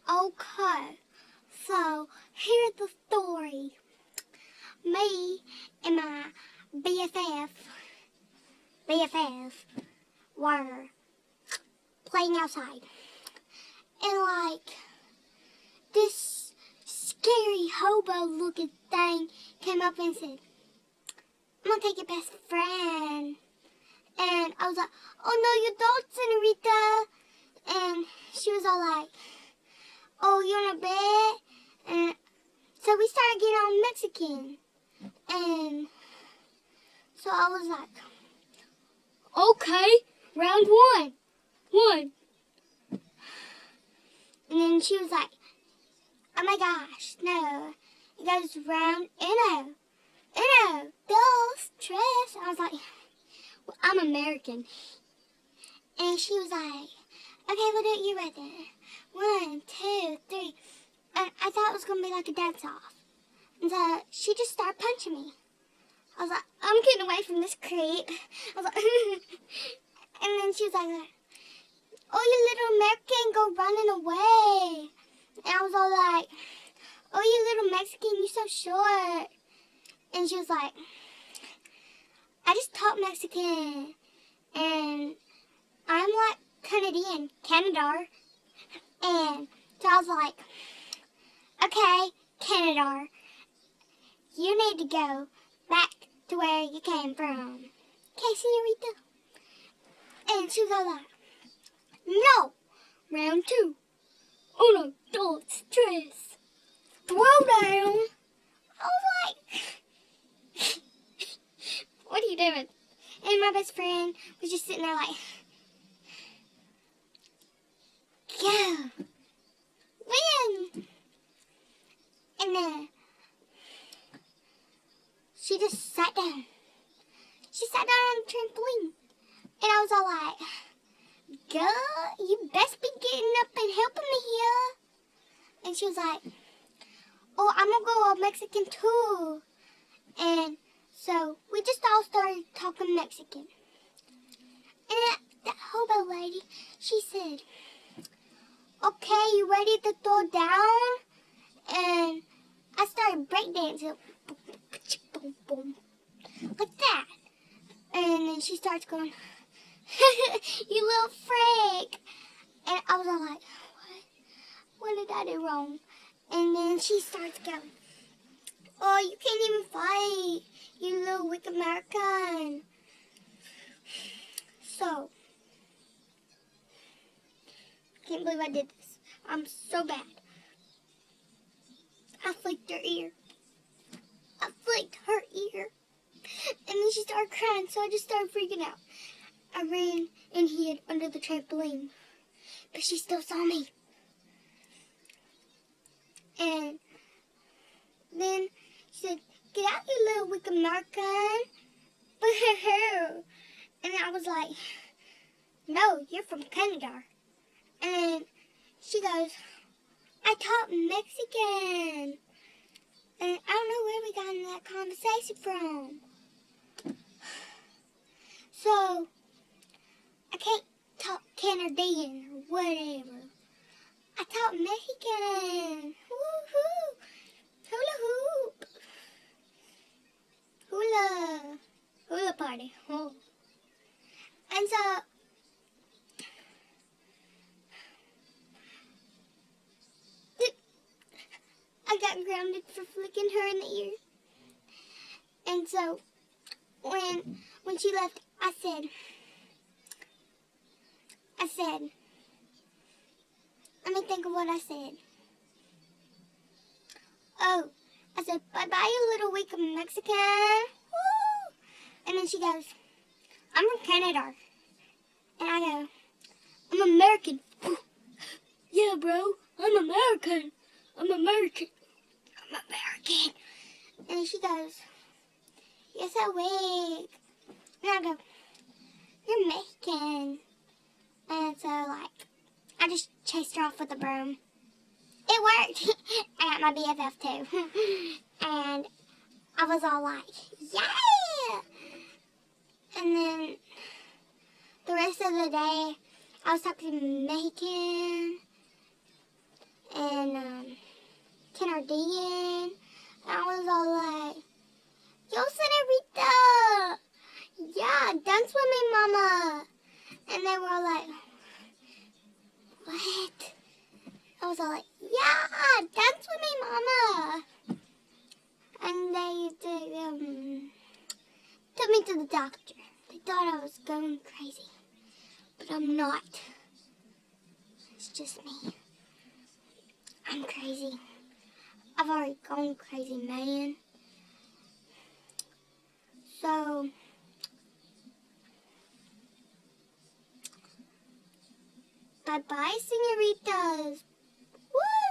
Okay, so here's the story. Me and my BFF were playing outside. And like, this scary hobo looking thing came up and said, I'm gonna take your best friend. And I was like, oh no, you don't, senorita. And she was all like, oh, you want a bet? And so we started getting on Mexican. And so I was like, okay, round one. And then she was like, oh my gosh, no. It goes round Uno, dos, tres. I was like, well, I'm American. And she was like, okay, we'll do it you right there. 1, 2, 3. And I thought it was going to be like a dance off. And so she just started punching me. I was like, I'm getting away from this creep. I was like, and then she was like, oh, you little American, go running away. And I was all like, oh, you little Mexican, you so short. And she was like, I just taught Mexican. And I'm like Canadian, Canada. And so I was like, okay, Canada, you need to go back to where you came from. Okay, senorita? And she was all like, no, round 2. Uno, dos, tres. Throw down. I was like, what are you doing? And my best friend was just sitting there like, go. Win. And then she just sat down. She sat down on the trampoline. And I was all like, girl, you best be getting up and helping me here. And she was like, oh, I'm going to go all Mexican too. And so we just all started talking Mexican. And that hobo lady, she said, okay, you ready to throw down? And I started breakdancing. Boom, boom, like that. And then she starts going, you little freak. And I was all like, what did I do wrong? And then she starts going, oh, you can't even fight, you little weak American. So, can't believe I did this. I'm so bad. I flicked her ear. And then she started crying, so I just started freaking out. I ran and hid under the trampoline, but she still saw me. And then she said, get out, you little weak American. And I was like, no, you're from Canada. And she goes, I taught Mexican. And I don't know where we got in that conversation from. So, I can't talk Canadian or whatever. I taught Mexican. Woo-hoo. Hula hoop. Hula party. Oh. And so, I got grounded for flicking her in the ear. And so, when she left, I said, let me think of what I said. Oh, I said, bye-bye, you little weak Mexican. Woo! And then she goes, I'm from Canada. And I go, I'm American. Yeah, bro, I'm American. And she goes, you're so weak. And I go, you're Mexican. And so, like, I just chased her off with a broom. It worked. I got my BFF too. And I was all like, yeah! And then the rest of the day, I was talking Mexican. And partying. And I was all like, yo, senorita, yeah, dance with me, mama. And they were all like, what? I was all like, yeah, dance with me, mama. And they took me to the doctor. They thought I was going crazy, but I'm not. It's just me. I'm crazy. I've already gone crazy, man. So, bye-bye, senoritas. Woo!